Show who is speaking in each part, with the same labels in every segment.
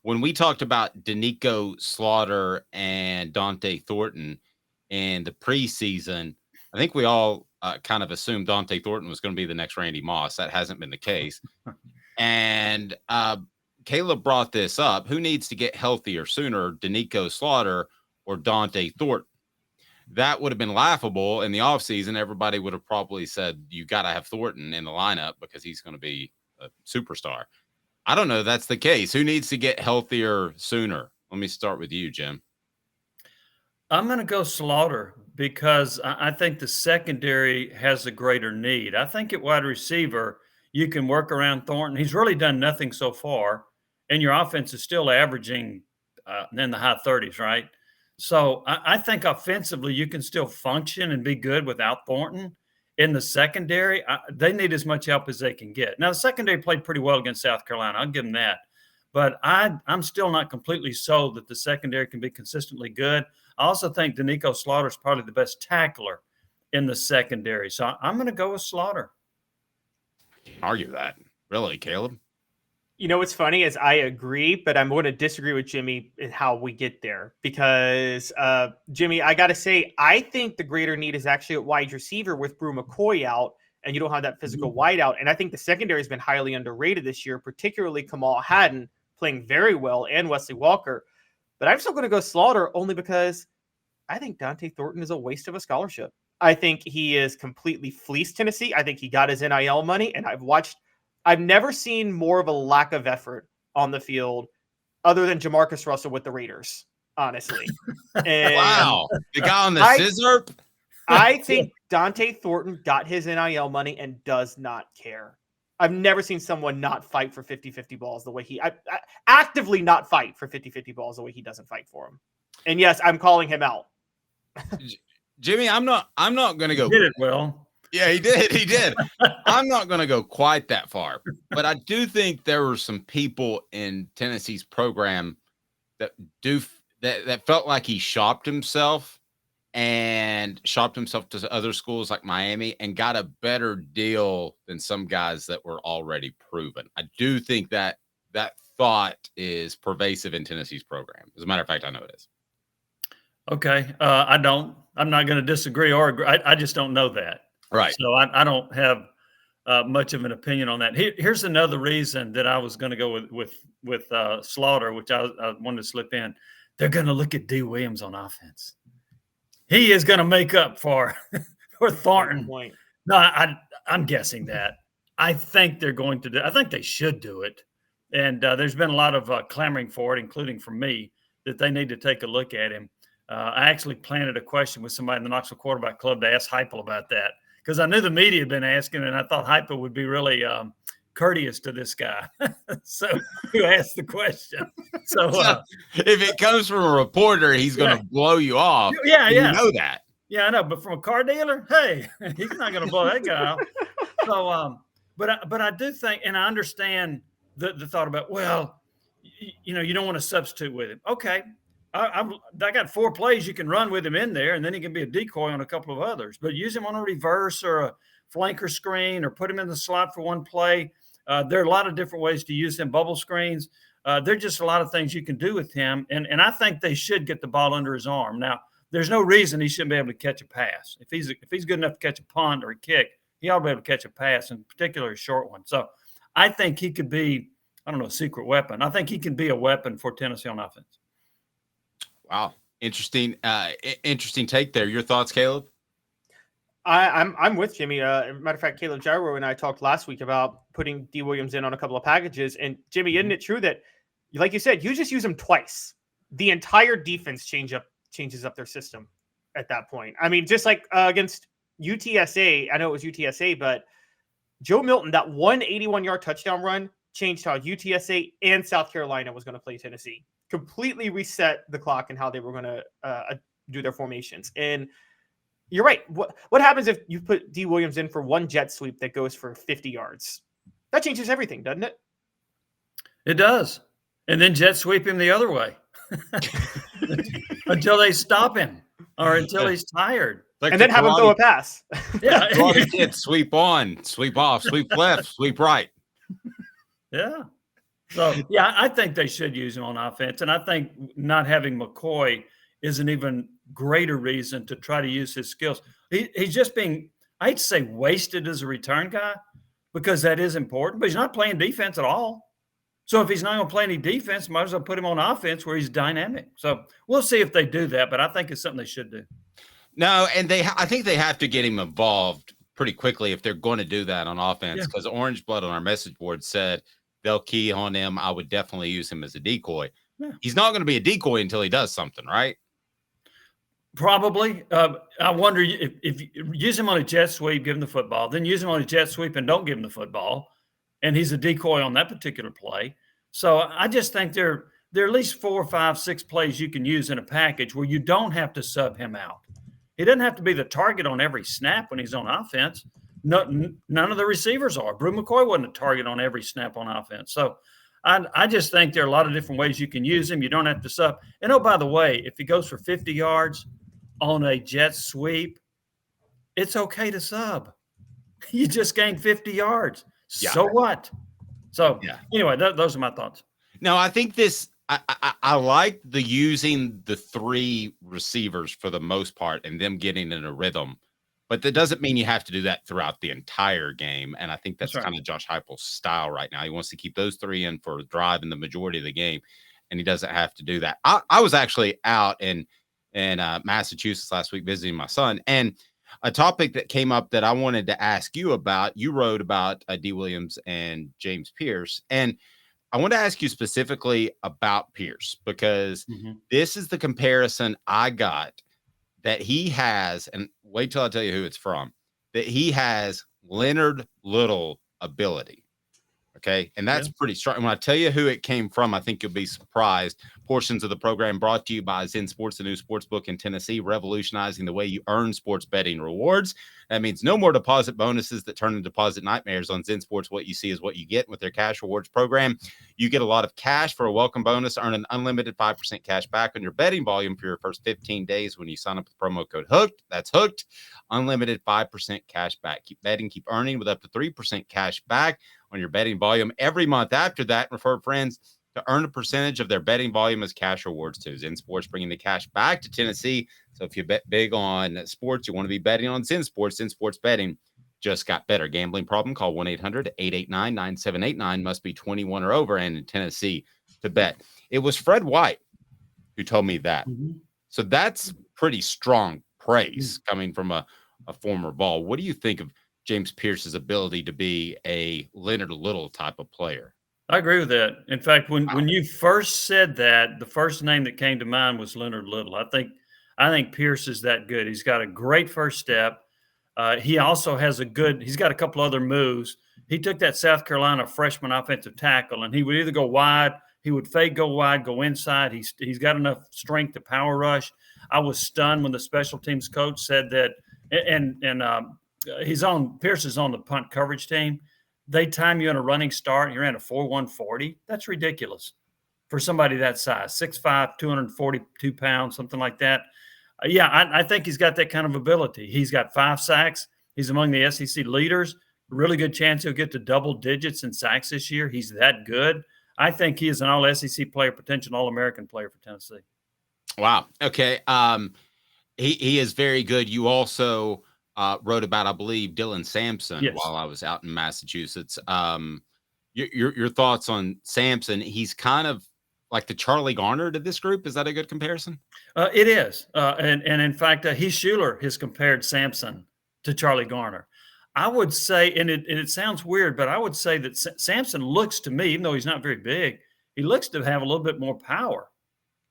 Speaker 1: when we talked about Doneiko Slaughter and Dante Thornton in the preseason, I think we all kind of assumed Dante Thornton was going to be the next Randy Moss. That hasn't been the case. And Caleb brought this up. Who needs to get healthier sooner, Doneiko Slaughter or Dante Thornton? That would have been laughable in the offseason. Everybody would have probably said, you got to have Thornton in the lineup because he's going to be a superstar. I don't know. That's the case. Who needs to get healthier sooner? Let me start with you, Jim.
Speaker 2: I'm going to go Slaughter because I think the secondary has a greater need. I think at wide receiver, you can work around Thornton. He's really done nothing so far, and your offense is still averaging in the high 30s, right? So I think offensively, you can still function and be good without Thornton. In the secondary, they need as much help as they can get. Now, the secondary played pretty well against South Carolina. I'll give them that. But I'm still not completely sold that the secondary can be consistently good. I also think Doneiko Slaughter is probably the best tackler in the secondary. So I'm going to go with Slaughter.
Speaker 1: Argue that. Really, Caleb?
Speaker 3: You know what's funny is I agree, but I'm going to disagree with Jimmy in how we get there because, Jimmy, I got to say, I think the greater need is actually at wide receiver with Brew McCoy out, and you don't have that physical wide out. And I think the secondary has been highly underrated this year, particularly Kamal Haddon playing very well and Wesley Walker. But I'm still going to go Slaughter only because I think Dante Thornton is a waste of a scholarship. I think he is completely fleeced Tennessee. I think he got his NIL money, and I've never seen more of a lack of effort on the field other than Jamarcus Russell with the Raiders, honestly. And
Speaker 1: wow. The guy on the scissor?
Speaker 3: I think Dante Thornton got his NIL money and does not care. I've never seen someone not fight for 50-50 balls the way I actively not fight for 50-50 balls the way he doesn't fight for them. And yes, I'm calling him out.
Speaker 1: Jimmy, I'm not going to go.
Speaker 2: He did it well.
Speaker 1: Yeah, he did. I'm not going to go quite that far, but I do think there were some people in Tennessee's program that felt like he shopped himself to other schools like Miami and got a better deal than some guys that were already proven. I do think that thought is pervasive in Tennessee's program. As a matter of fact, I know it is.
Speaker 2: Okay. I'm not going to disagree or agree. I just don't know that.
Speaker 1: Right.
Speaker 2: So I don't have much of an opinion on that. Here's another reason that I was going to go with Slaughter, which I wanted to slip in. They're going to look at Dee Williams on offense. He is going to make up for Thornton. No, I'm guessing that. I think they're going to do. I think they should do it. And there's been a lot of clamoring for it, including from me, that they need to take a look at him. I actually planted a question with somebody in the Knoxville Quarterback Club to ask Heupel about that because I knew the media had been asking, and I thought Heupel would be really courteous to this guy. So who asked the question? So
Speaker 1: if it comes from a reporter, he's going to blow you off.
Speaker 2: Yeah.
Speaker 1: You know that.
Speaker 2: Yeah, I know. But from a car dealer, hey, he's not going to blow that guy off. So, but I do think, and I understand the thought about, well, you don't want to substitute with him. Okay. I got 4 plays you can run with him in there, and then he can be a decoy on a couple of others. But use him on a reverse or a flanker screen or put him in the slot for one play. There are a lot of different ways to use him, bubble screens. There are just a lot of things you can do with him, and I think they should get the ball under his arm. Now, there's no reason he shouldn't be able to catch a pass. If he's good enough to catch a punt or a kick, he ought to be able to catch a pass, in particular a short one. So I think he could be, I don't know, a secret weapon. I think he can be a weapon for Tennessee on offense.
Speaker 1: Wow. Interesting take there. Your thoughts, Caleb?
Speaker 3: I'm with Jimmy. Matter of fact, Caleb Gyro and I talked last week about putting Dee Williams in on a couple of packages. And Jimmy, isn't it true that, like you said, you just use him twice? The entire defense changes up their system at that point. I mean, just like against UTSA, I know it was UTSA, but Joe Milton, that 181-yard touchdown run changed how UTSA and South Carolina was going to play Tennessee. Completely reset the clock and how they were going to do their formations. And you're right. What happens if you put Dee Williams in for one jet sweep that goes for 50 yards? That changes everything, doesn't it?
Speaker 2: It does. And then jet sweep him the other way until they stop him or until he's tired.
Speaker 3: Like and then have him throw a pass.
Speaker 1: Yeah. Kids, sweep on, sweep off, sweep left, sweep right.
Speaker 2: Yeah. So, yeah, I think they should use him on offense. And I think not having McCoy is an even greater reason to try to use his skills. He's just being, I hate to say wasted as a return guy because that is important, but he's not playing defense at all. So if he's not going to play any defense, might as well put him on offense where he's dynamic. So we'll see if they do that, but I think it's something they should do.
Speaker 1: No, and I think they have to get him involved pretty quickly if they're going to do that on offense, because Orange Blood on our message board said they'll key on him. I would definitely use him as a decoy. Yeah. He's not going to be a decoy until he does something, right?
Speaker 2: Probably. I wonder if you use him on a jet sweep, give him the football, then use him on a jet sweep and don't give him the football, and he's a decoy on that particular play. So I just think there are at least 4, 5, 6 plays you can use in a package where you don't have to sub him out. He doesn't have to be the target on every snap when he's on offense. None of the receivers are. Brew McCoy wasn't a target on every snap on offense. So I just think there are a lot of different ways you can use him. You don't have to sub. And, oh, by the way, if he goes for 50 yards on a jet sweep, it's okay to sub. You just gained 50 yards. Yeah. So what? So, anyway, those are my thoughts.
Speaker 1: No, I think this – I like the using the 3 receivers for the most part and them getting in a rhythm. But that doesn't mean you have to do that throughout the entire game. And I think that's right. Kind of Josh Heupel's style right now. He wants to keep those 3 in for a drive in the majority of the game, and he doesn't have to do that. I was actually out in Massachusetts last week visiting my son, and a topic that came up that I wanted to ask you about, you wrote about Dee Williams and James Pearce, and I want to ask you specifically about Pearce because this is the comparison I got that he has, and wait till I tell you who it's from, that he has Leonard Little ability. Okay. And that's pretty strong. And when I tell you who it came from, I think you'll be surprised. Portions of the program brought to you by Zen Sports, the new sports book in Tennessee, revolutionizing the way you earn sports betting rewards. That means no more deposit bonuses that turn into deposit nightmares on Zen Sports. What you see is what you get with their cash rewards program. You get a lot of cash for a welcome bonus, earn an unlimited 5% cash back on your betting volume for your first 15 days when you sign up with promo code HOOKED. That's HOOKED. Unlimited 5% cash back. Keep betting, keep earning with up to 3% cash back on your betting volume every month after that. Refer friends to earn a percentage of their betting volume as cash rewards too. Zen Sports bringing the cash back to Tennessee. So if you bet big on sports, you want to be betting on Zen Sports. Zen Sports betting just got better. Gambling problem? Call 1-800-889-9789. Must be 21 or over and in Tennessee to bet. It was Fred White who told me that. So that's pretty strong praise coming from a former Vol. What do you think of James Pearce's ability to be a Leonard Little type of player?
Speaker 2: I agree with that. In fact, when you first said that, the first name that came to mind was Leonard Little. I think Pearce is that good. He's got a great first step. He also has he's got a couple other moves. He took that South Carolina freshman offensive tackle, and he would either go wide, he would fake, go wide, go inside. He's got enough strength to power rush. I was stunned when the special teams coach said that, and Pearce is on the punt coverage team. They time you in a running start, and you're in a 4.140. That's ridiculous for somebody that size, 6'5", 242 pounds, something like that. I think he's got that kind of ability. He's got 5 sacks. He's among the SEC leaders. Really good chance he'll get to double digits in sacks this year. He's that good. I think he is an all-SEC player, potential All-American player for Tennessee.
Speaker 1: Wow. Okay. He is very good. You also wrote about, I believe, Dylan Sampson while I was out in Massachusetts. Your thoughts on Samson? He's kind of like the Charlie Garner to this group. Is that a good comparison?
Speaker 2: It is. And in fact, Heath Schuler has compared Samson to Charlie Garner. I would say, and it sounds weird, but I would say that Samson looks to me, even though he's not very big, he looks to have a little bit more power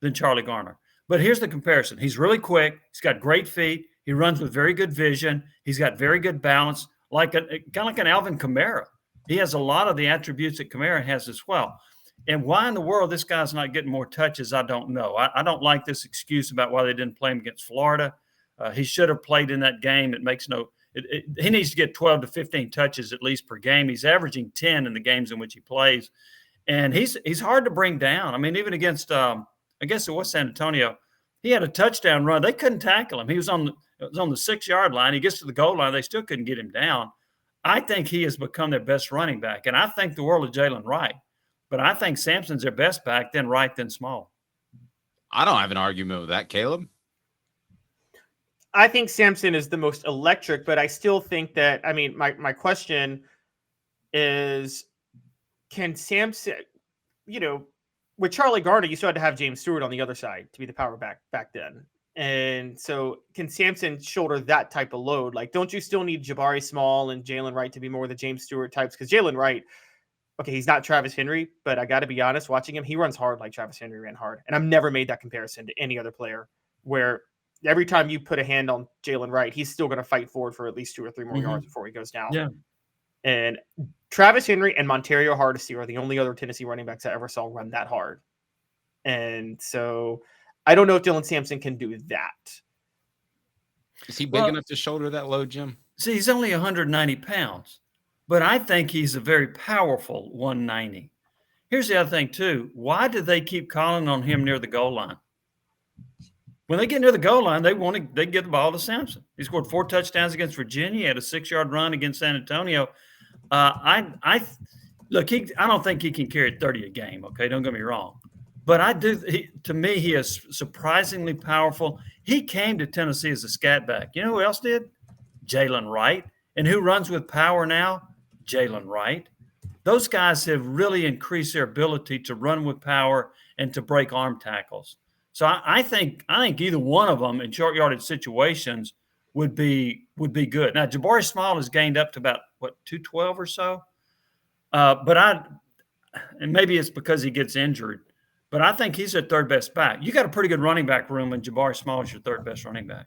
Speaker 2: than Charlie Garner. But here's the comparison. He's really quick. He's got great feet. He runs with very good vision. He's got very good balance, kind of like an Alvin Kamara. He has a lot of the attributes that Kamara has as well. And why in the world this guy's not getting more touches, I don't know. I don't like this excuse about why they didn't play him against Florida. He should have played in that game. It makes he needs to get 12 to 15 touches at least per game. He's averaging 10 in the games in which he plays. And he's hard to bring down. I mean, even against, I guess it was San Antonio, he had a touchdown run. They couldn't tackle him. He was on the 6-yard line. He gets to the goal line. They still couldn't get him down. I think he has become their best running back. And I think the world of Jaylen Wright. But I think Sampson's their best back, then Wright, then Small.
Speaker 1: I don't have an argument with that, Caleb.
Speaker 3: I think Samson is the most electric, but I still think that, I mean, my question is, can Samson, with Charlie Garner, you still had to have James Stewart on the other side to be the power back then. And so can Samson shoulder that type of load? Like, don't you still need Jabari Small and Jaylen Wright to be more the James Stewart types? Because Jaylen Wright, okay, he's not Travis Henry, but I got to be honest, watching him, he runs hard like Travis Henry ran hard. And I've never made that comparison to any other player where every time you put a hand on Jaylen Wright, he's still going to fight forward for at least 2 or 3 more yards before he goes down.
Speaker 2: Yeah.
Speaker 3: And Travis Henry and Montario Hardesty are the only other Tennessee running backs I ever saw run that hard. And so I don't know if Dylan Sampson can do that.
Speaker 1: Is he big enough to shoulder that load, Jim?
Speaker 2: See, he's only 190 pounds, but I think he's a very powerful 190. Here's the other thing, too. Why do they keep calling on him near the goal line? When they get near the goal line, they get the ball to Samson. He scored 4 touchdowns against Virginia. He had a 6-yard run against San Antonio. I don't think he can carry 30 a game. Okay, don't get me wrong, but I do. To me, he is surprisingly powerful. He came to Tennessee as a scat back. You know who else did? Jaylen Wright. And who runs with power now? Jaylen Wright. Those guys have really increased their ability to run with power and to break arm tackles. So I think either one of them in short yardage situations would be good. Now Jabari Small has gained up to about 212 or so, and maybe it's because he gets injured, but I think he's their third best back. You got a pretty good running back room, and Jabari Small is your third best running back.